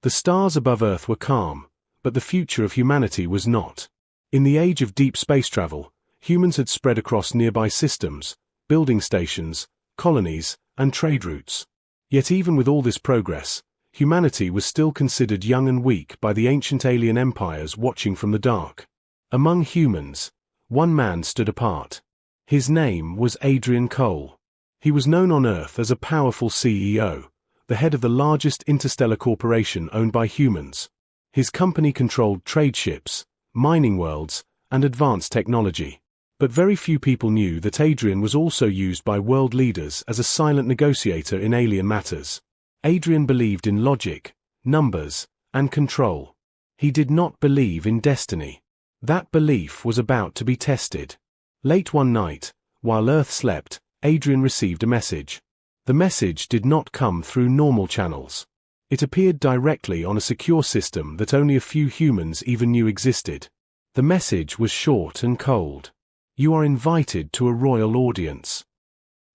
The stars above Earth were calm, but the future of humanity was not. In the age of deep space travel, humans had spread across nearby systems, building stations, colonies, and trade routes. Yet even with all this progress, humanity was still considered young and weak by the ancient alien empires watching from the dark. Among humans, one man stood apart. His name was Adrian Cole. He was known on Earth as a powerful CEO, the head of the largest interstellar corporation owned by humans. His company controlled trade ships, mining worlds, and advanced technology. But very few people knew that Adrian was also used by world leaders as a silent negotiator in alien matters. Adrian believed in logic, numbers, and control. He did not believe in destiny. That belief was about to be tested. Late one night, while Earth slept, Adrian received a message. The message did not come through normal channels. It appeared directly on a secure system that only a few humans even knew existed. The message was short and cold. You are invited to a royal audience.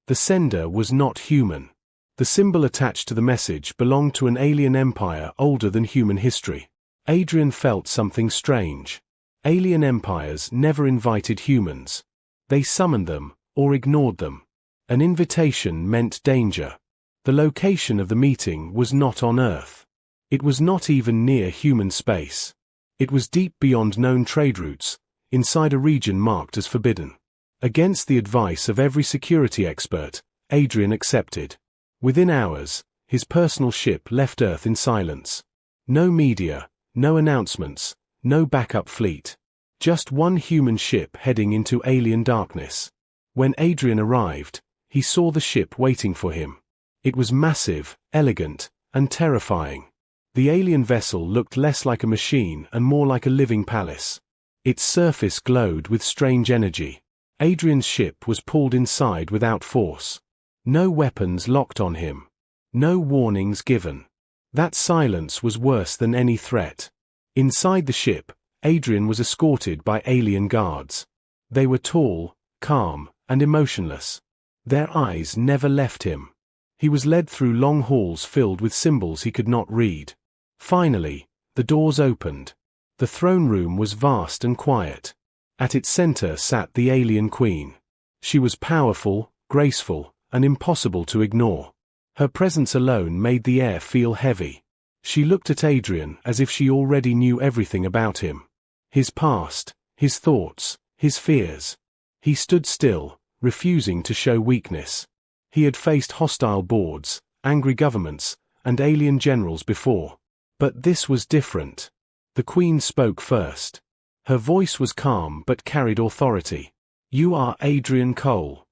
The sender was not human. The symbol attached to the message belonged to an alien empire older than human history. Adrian felt something strange. Alien empires never invited humans. They summoned them, or ignored them. An invitation meant danger. The location of the meeting was not on Earth. It was not even near human space. It was deep beyond known trade routes, inside a region marked as forbidden. Against the advice of every security expert, Adrian accepted. Within hours, his personal ship left Earth in silence. No media, no announcements, no backup fleet. Just one human ship heading into alien darkness. When Adrian arrived, he saw the ship waiting for him. It was massive, elegant, and terrifying. The alien vessel looked less like a machine and more like a living palace. Its surface glowed with strange energy. Adrian's ship was pulled inside without force. No weapons locked on him. No warnings given. That silence was worse than any threat. Inside the ship, Adrian was escorted by alien guards. They were tall, calm, and emotionless. Their eyes never left him. He was led through long halls filled with symbols he could not read. Finally, the doors opened. The throne room was vast and quiet. At its center sat the alien queen. She was powerful, graceful, and impossible to ignore. Her presence alone made the air feel heavy. She looked at Adrian as if she already knew everything about him. His past, his thoughts, his fears. He stood still, refusing to show weakness. He had faced hostile boards, angry governments, and alien generals before. But this was different. The Queen spoke first. Her voice was calm but carried authority. "You are Adrian Cole."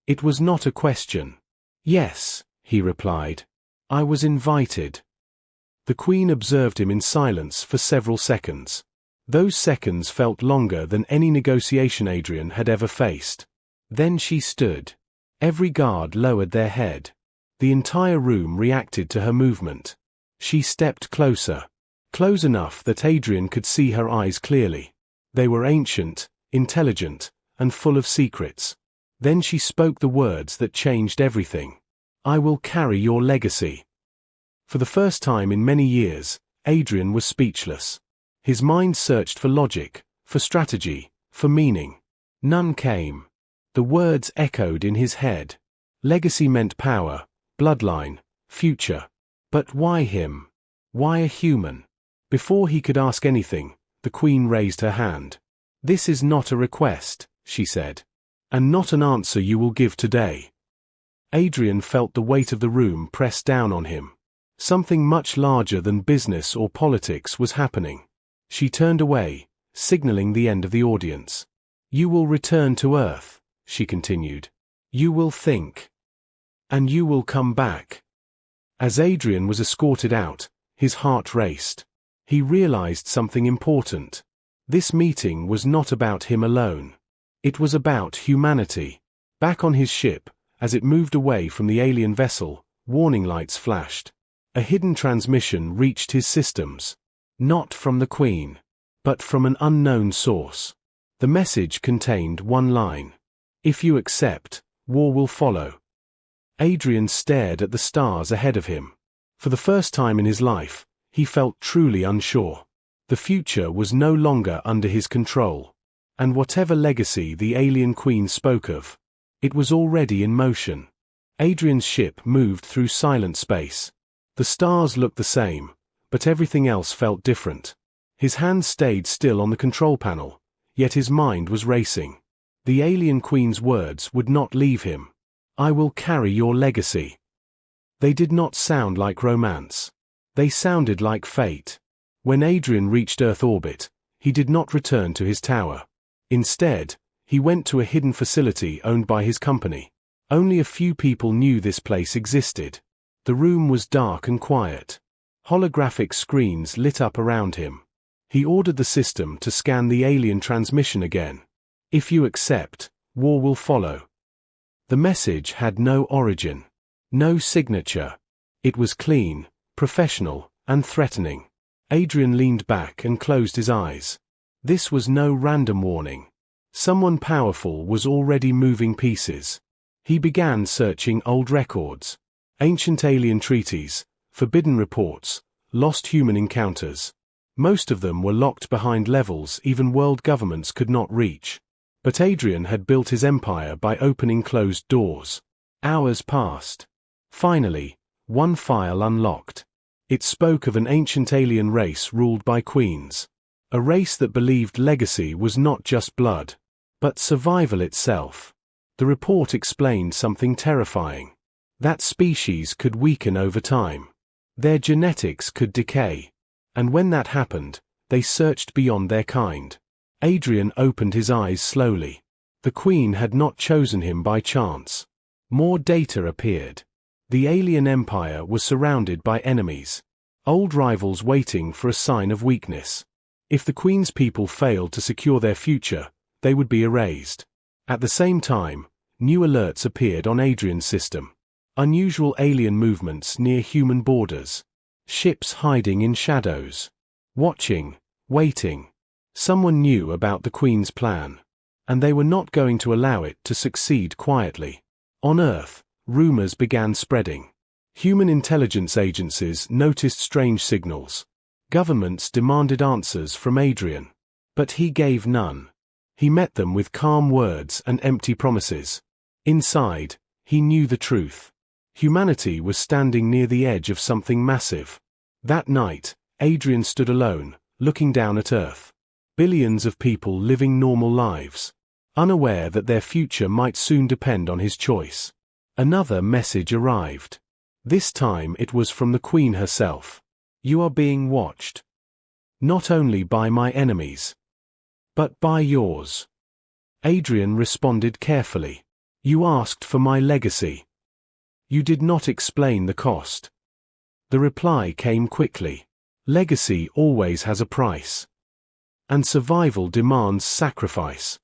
It was not a question. "Yes," he replied. "I was invited." The Queen observed him in silence for several seconds. Those seconds felt longer than any negotiation Adrian had ever faced. Then she stood. Every guard lowered their head. The entire room reacted to her movement. She stepped closer. Close enough that Adrian could see her eyes clearly. They were ancient, intelligent, and full of secrets. Then she spoke the words that changed everything. "I will carry your legacy." For the first time in many years, Adrian was speechless. His mind searched for logic, for strategy, for meaning. None came. The words echoed in his head. Legacy meant power, bloodline, future. But why him? Why a human? Before he could ask anything, the Queen raised her hand. "This is not a request," she said. "And not an answer you will give today." Adrian felt the weight of the room press down on him. Something much larger than business or politics was happening. She turned away, signaling the end of the audience. "You will return to Earth," she continued. "You will think. And you will come back." As Adrian was escorted out, his heart raced. He realized something important. This meeting was not about him alone. It was about humanity. Back on his ship, as it moved away from the alien vessel, warning lights flashed. A hidden transmission reached his systems. Not from the Queen, but from an unknown source. The message contained one line. "If you accept, war will follow." Adrian stared at the stars ahead of him. For the first time in his life, He felt truly unsure. The future was no longer under his control. And whatever legacy the alien queen spoke of, it was already in motion. Adrian's ship moved through silent space. The stars looked the same, but everything else felt different. His hands stayed still on the control panel, yet his mind was racing. The alien queen's words would not leave him. "I will carry your legacy." They did not sound like romance. They sounded like fate. When Adrian reached Earth orbit, he did not return to his tower. Instead, he went to a hidden facility owned by his company. Only a few people knew this place existed. The room was dark and quiet. Holographic screens lit up around him. He ordered the system to scan the alien transmission again. "If you accept, war will follow." The message had no origin, no signature. It was clean, professional, and threatening. Adrian leaned back and closed his eyes. This was no random warning. Someone powerful was already moving pieces. He began searching old records. Ancient alien treaties, forbidden reports, lost human encounters. Most of them were locked behind levels even world governments could not reach. But Adrian had built his empire by opening closed doors. Hours passed. Finally, one file unlocked. It spoke of an ancient alien race ruled by queens. A race that believed legacy was not just blood, but survival itself. The report explained something terrifying. That species could weaken over time. Their genetics could decay. And when that happened, they searched beyond their kind. Adrian opened his eyes slowly. The Queen had not chosen him by chance. More data appeared. The alien empire was surrounded by enemies. Old rivals waiting for a sign of weakness. If the Queen's people failed to secure their future, they would be erased. At the same time, new alerts appeared on Adrian's system. Unusual alien movements near human borders. Ships hiding in shadows. Watching, waiting. Someone knew about the Queen's plan. And they were not going to allow it to succeed quietly. On Earth, rumors began spreading. Human intelligence agencies noticed strange signals. Governments demanded answers from Adrian. But he gave none. He met them with calm words and empty promises. Inside, he knew the truth. Humanity was standing near the edge of something massive. That night, Adrian stood alone, looking down at Earth. Billions of people living normal lives, unaware that their future might soon depend on his choice. Another message arrived. This time it was from the Queen herself. "You are being watched. Not only by my enemies, but by yours." Adrian responded carefully. "You asked for my legacy. You did not explain the cost." The reply came quickly. "Legacy always has a price. And survival demands sacrifice."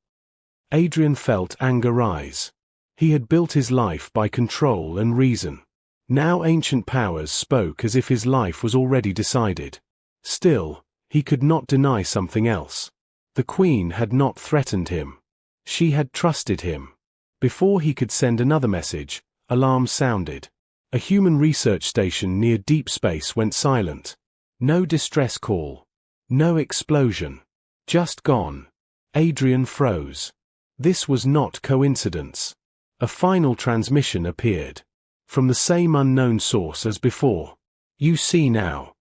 Adrian felt anger rise. He had built his life by control and reason. Now ancient powers spoke as if his life was already decided. Still, he could not deny something else. The Queen had not threatened him. She had trusted him. Before he could send another message, alarms sounded. A human research station near deep space went silent. No distress call. No explosion. Just gone. Adrian froze. This was not coincidence. A final transmission appeared. From the same unknown source as before. "You see now.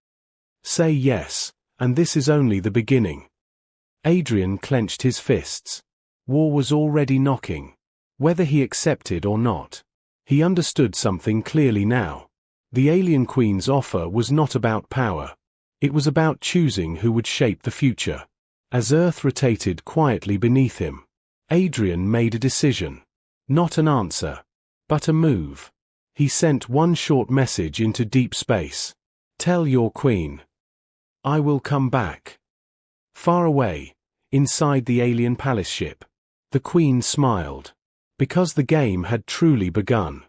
Say yes, and this is only the beginning." Adrian clenched his fists. War was already knocking. Whether he accepted or not. He understood something clearly now. The alien Queen's offer was not about power. It was about choosing who would shape the future. As Earth rotated quietly beneath him, Adrian made a decision. Not an answer, but a move. He sent one short message into deep space. "Tell your Queen. I will come back." Far away, inside the alien palace ship, the Queen smiled. Because the game had truly begun.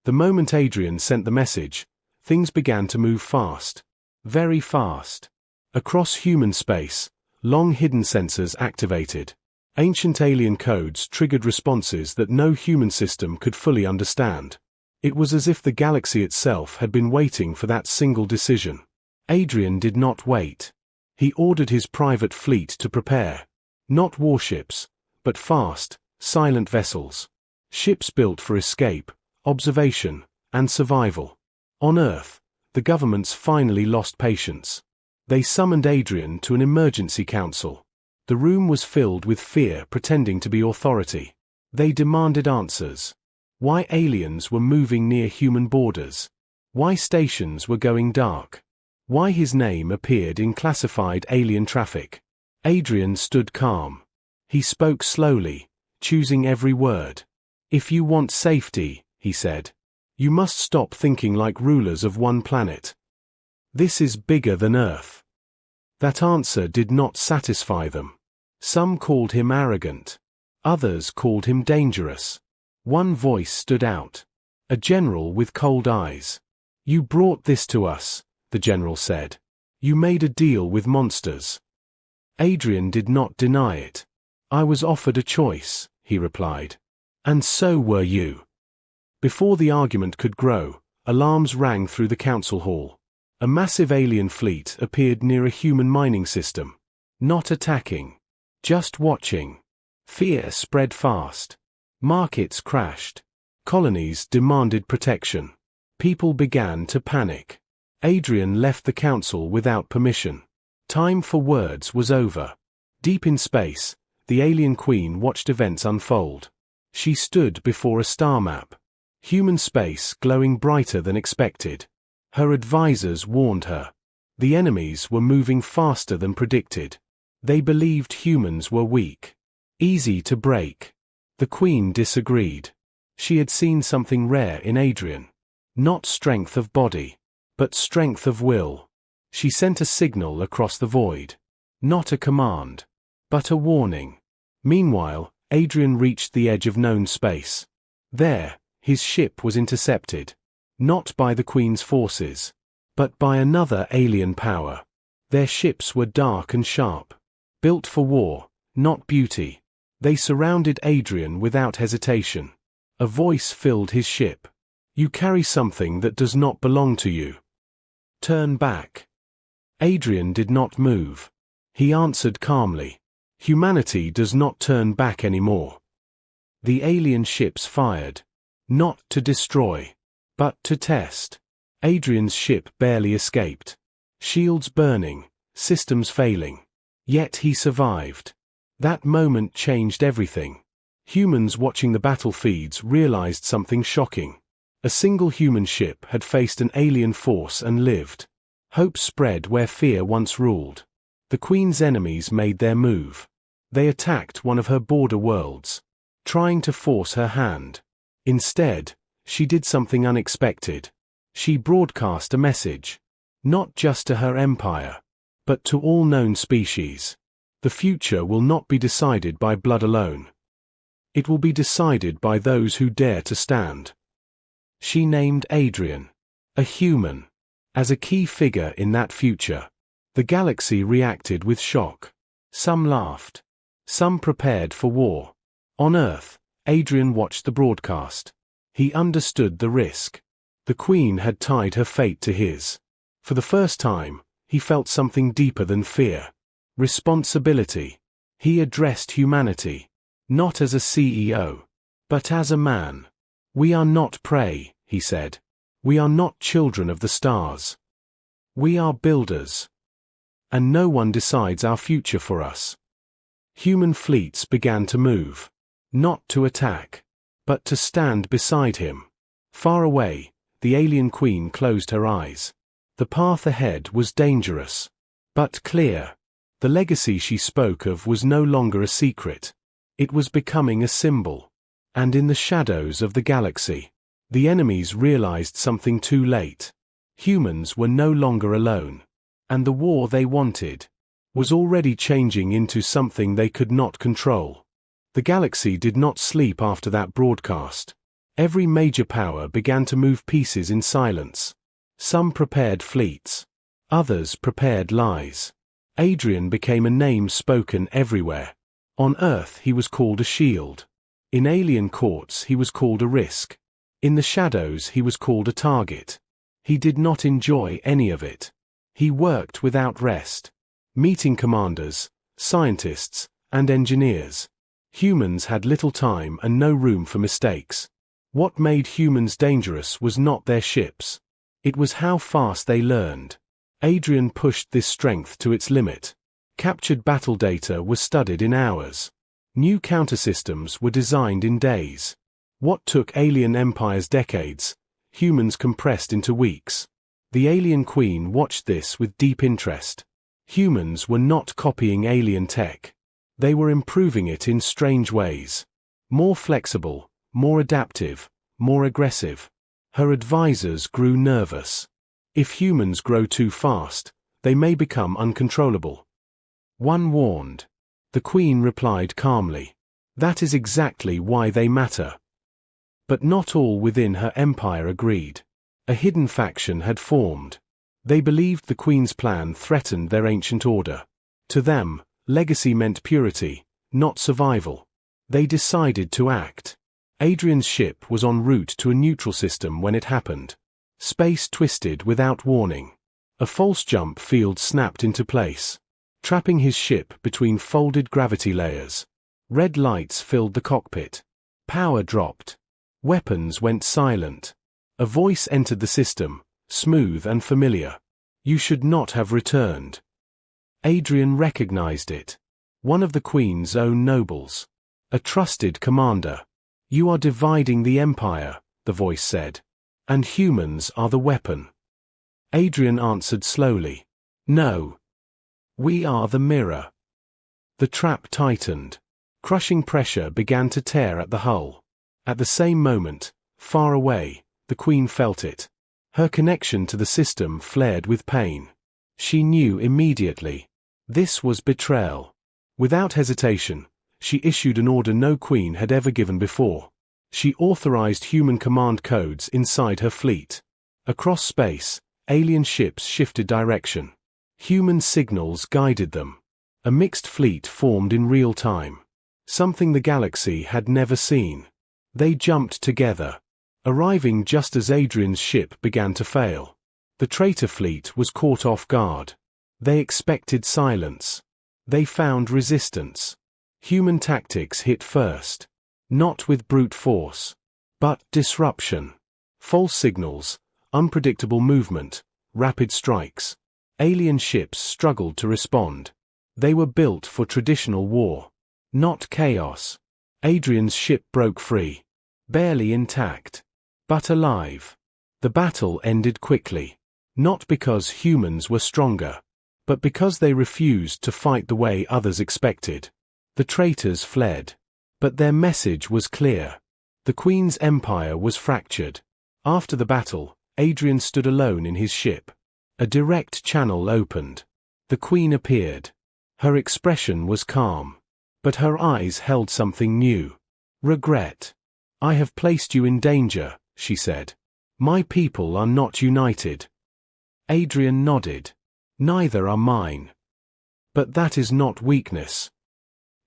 The moment Adrian sent the message, things began to move fast. Very fast. Across human space, long-hidden sensors activated. Ancient alien codes triggered responses that no human system could fully understand. It was as if the galaxy itself had been waiting for that single decision. Adrian did not wait. He ordered his private fleet to prepare. Not warships, but fast, silent vessels. Ships built for escape, observation, and survival. On Earth, the governments finally lost patience. They summoned Adrian to an emergency council. The room was filled with fear pretending to be authority. They demanded answers. Why aliens were moving near human borders? Why stations were going dark? Why his name appeared in classified alien traffic? Adrian stood calm. He spoke slowly, choosing every word. "If you want safety," he said, "you must stop thinking like rulers of one planet. This is bigger than Earth." That answer did not satisfy them. Some called him arrogant. Others called him dangerous. One voice stood out. A general with cold eyes. "You brought this to us," the general said. "You made a deal with monsters." Adrian did not deny it. "I was offered a choice," he replied. "And so were you." Before the argument could grow, alarms rang through the council hall. A massive alien fleet appeared near a human mining system. Not attacking. Just watching. Fear spread fast. Markets crashed. Colonies demanded protection. People began to panic. Adrian left the council without permission. Time for words was over. Deep in space, the alien queen watched events unfold. She stood before a star map. Human space glowing brighter than expected. Her advisors warned her. The enemies were moving faster than predicted. They believed humans were weak. Easy to break. The Queen disagreed. She had seen something rare in Adrian. Not strength of body, but strength of will. She sent a signal across the void. Not a command, but a warning. Meanwhile, Adrian reached the edge of known space. There, his ship was intercepted. Not by the Queen's forces, but by another alien power. Their ships were dark and sharp. Built for war, not beauty. They surrounded Adrian without hesitation. A voice filled his ship. "You carry something that does not belong to you. Turn back." Adrian did not move. He answered calmly. "Humanity does not turn back anymore." The alien ships fired. Not to destroy, but to test. Adrian's ship barely escaped. Shields burning, systems failing. Yet he survived. That moment changed everything. Humans watching the battle feeds realized something shocking. A single human ship had faced an alien force and lived. Hope spread where fear once ruled. The Queen's enemies made their move. They attacked one of her border worlds, trying to force her hand. Instead, she did something unexpected. She broadcast a message. Not just to her empire, but to all known species. The future will not be decided by blood alone. It will be decided by those who dare to stand. She named Adrian, a human, as a key figure in that future. The galaxy reacted with shock. Some laughed. Some prepared for war. On Earth, Adrian watched the broadcast. He understood the risk. The Queen had tied her fate to his. For the first time, he felt something deeper than fear. Responsibility. He addressed humanity. Not as a CEO, but as a man. "We are not prey," he said. "We are not children of the stars. We are builders. And no one decides our future for us." Human fleets began to move. Not to attack, but to stand beside him. Far away, the alien queen closed her eyes. The path ahead was dangerous, but clear. The legacy she spoke of was no longer a secret. It was becoming a symbol. And in the shadows of the galaxy, the enemies realized something too late. Humans were no longer alone. And the war they wanted was already changing into something they could not control. The galaxy did not sleep after that broadcast. Every major power began to move pieces in silence. Some prepared fleets. Others prepared lies. Adrian became a name spoken everywhere. On Earth he was called a shield. In alien courts he was called a risk. In the shadows he was called a target. He did not enjoy any of it. He worked without rest, meeting commanders, scientists, and engineers. Humans had little time and no room for mistakes. What made humans dangerous was not their ships. It was how fast they learned. Adrian pushed this strength to its limit. Captured battle data was studied in hours. New countersystems were designed in days. What took alien empires decades, humans compressed into weeks. The alien queen watched this with deep interest. Humans were not copying alien tech. They were improving it in strange ways. More flexible, more adaptive, more aggressive. Her advisors grew nervous. If humans grow too fast, they may become uncontrollable. One warned. The queen replied calmly. That is exactly why they matter. But not all within her empire agreed. A hidden faction had formed. They believed the queen's plan threatened their ancient order. To them, legacy meant purity, not survival. They decided to act. Adrian's ship was en route to a neutral system when it happened. Space twisted without warning. A false jump field snapped into place, trapping his ship between folded gravity layers. Red lights filled the cockpit. Power dropped. Weapons went silent. A voice entered the system, smooth and familiar. You should not have returned. Adrian recognized it. One of the Queen's own nobles. A trusted commander. You are dividing the empire, the voice said. And humans are the weapon. Adrian answered slowly. No. We are the mirror. The trap tightened. Crushing pressure began to tear at the hull. At the same moment, far away, the Queen felt it. Her connection to the system flared with pain. She knew immediately. This was betrayal. Without hesitation, she issued an order no queen had ever given before. She authorized human command codes inside her fleet. Across space, alien ships shifted direction. Human signals guided them. A mixed fleet formed in real time. Something the galaxy had never seen. They jumped together, arriving just as Adrian's ship began to fail. The traitor fleet was caught off guard. They expected silence. They found resistance. Human tactics hit first. Not with brute force, but disruption. False signals, unpredictable movement, rapid strikes. Alien ships struggled to respond. They were built for traditional war, not chaos. Adrian's ship broke free, barely intact, but alive. The battle ended quickly, not because humans were stronger, but because they refused to fight the way others expected. The traitors fled, but their message was clear. The Queen's empire was fractured. After the battle, Adrian stood alone in his ship. A direct channel opened. The Queen appeared. Her expression was calm, but her eyes held something new. Regret. I have placed you in danger, she said. My people are not united. Adrian nodded. Neither are mine. But that is not weakness.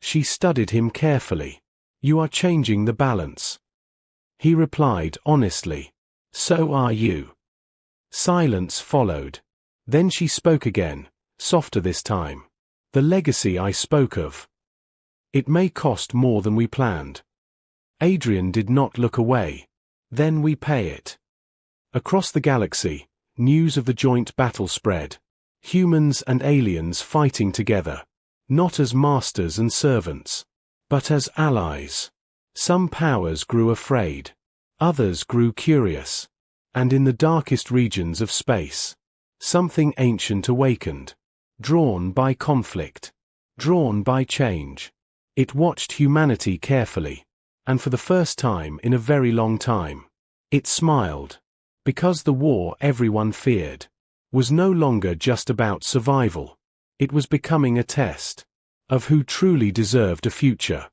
She studied him carefully. You are changing the balance. He replied honestly. So are you. Silence followed. Then she spoke again, softer this time. The legacy I spoke of. It may cost more than we planned. Adrian did not look away. Then we pay it. Across the galaxy, news of the joint battle spread. Humans and aliens fighting together. Not as masters and servants, but as allies. Some powers grew afraid. Others grew curious. And in the darkest regions of space, something ancient awakened. Drawn by conflict. Drawn by change. It watched humanity carefully. And for the first time in a very long time, it smiled. Because the war everyone feared was no longer just about survival. It was becoming a test of who truly deserved a future.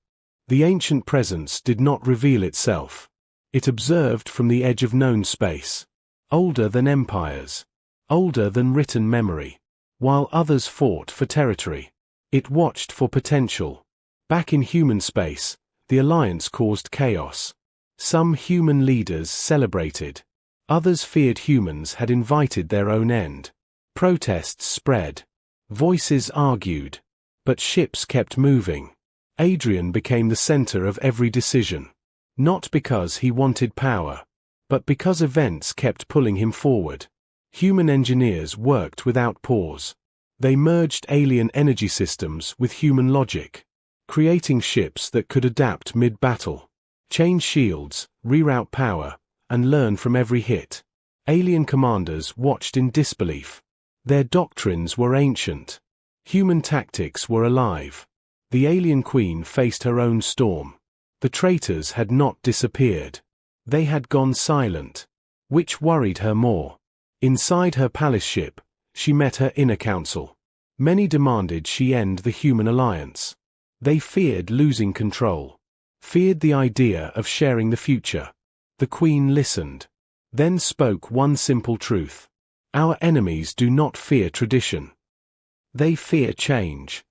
The ancient presence did not reveal itself. It observed from the edge of known space. Older than empires. Older than written memory. While others fought for territory, it watched for potential. Back in human space, the alliance caused chaos. Some human leaders celebrated. Others feared humans had invited their own end. Protests spread. Voices argued. But ships kept moving. Adrian became the center of every decision. Not because he wanted power, but because events kept pulling him forward. Human engineers worked without pause. They merged alien energy systems with human logic, creating ships that could adapt mid-battle, change shields, reroute power, and learn from every hit. Alien commanders watched in disbelief. Their doctrines were ancient. Human tactics were alive. The alien queen faced her own storm. The traitors had not disappeared. They had gone silent. Which worried her more? Inside her palace ship, she met her inner council. Many demanded she end the human alliance. They feared losing control. Feared the idea of sharing the future. The queen listened. Then spoke one simple truth. Our enemies do not fear tradition. They fear change.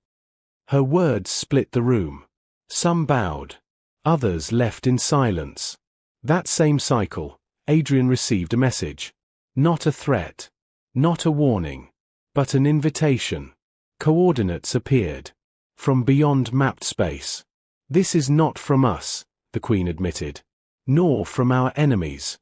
Her words split the room. Some bowed. Others left in silence. That same cycle, Adrian received a message. Not a threat. Not a warning. But an invitation. Coordinates appeared. From beyond mapped space. This is not from us, the queen admitted. Nor from our enemies.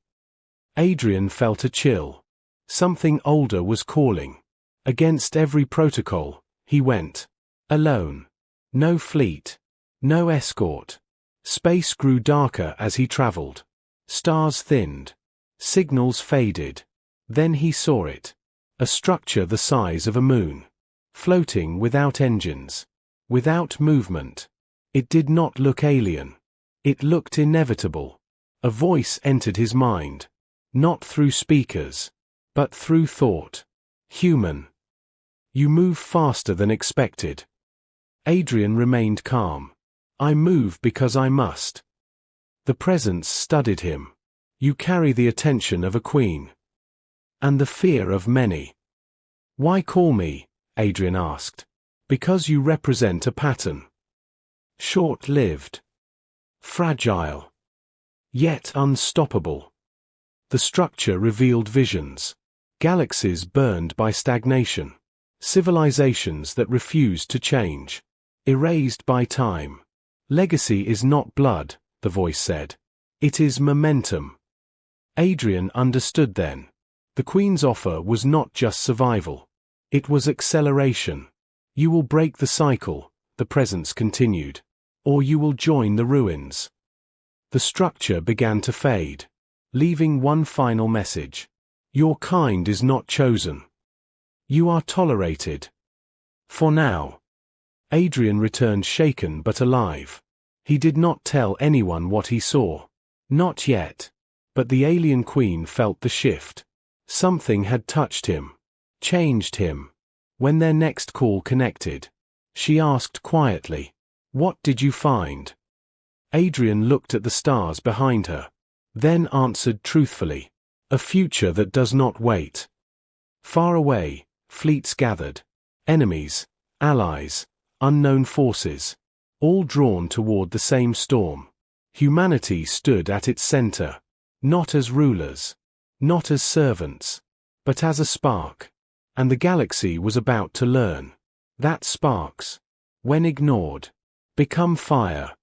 Adrian felt a chill. Something older was calling. Against every protocol, he went. Alone. No fleet. No escort. Space grew darker as he traveled. Stars thinned. Signals faded. Then he saw it. A structure the size of a moon. Floating without engines. Without movement. It did not look alien. It looked inevitable. A voice entered his mind. Not through speakers. But through thought. Human. You move faster than expected. Adrian remained calm. I move because I must. The presence studied him. You carry the attention of a queen. And the fear of many. Why call me? Adrian asked. Because you represent a pattern. Short-lived. Fragile. Yet unstoppable. The structure revealed visions. Galaxies burned by stagnation. Civilizations that refused to change. Erased by time. Legacy is not blood, the voice said. It is momentum. Adrian understood then. The Queen's offer was not just survival. It was acceleration. You will break the cycle, the presence continued. Or you will join the ruins. The structure began to fade, leaving one final message. Your kind is not chosen. You are tolerated. For now. Adrian returned shaken but alive. He did not tell anyone what he saw. Not yet. But the alien queen felt the shift. Something had touched him. Changed him. When their next call connected, she asked quietly, "What did you find?" Adrian looked at the stars behind her. Then answered truthfully, "A future that does not wait." Far away, fleets gathered. Enemies, allies, unknown forces. All drawn toward the same storm. Humanity stood at its center. Not as rulers. Not as servants. But as a spark. And the galaxy was about to learn. That sparks, when ignored, become fire.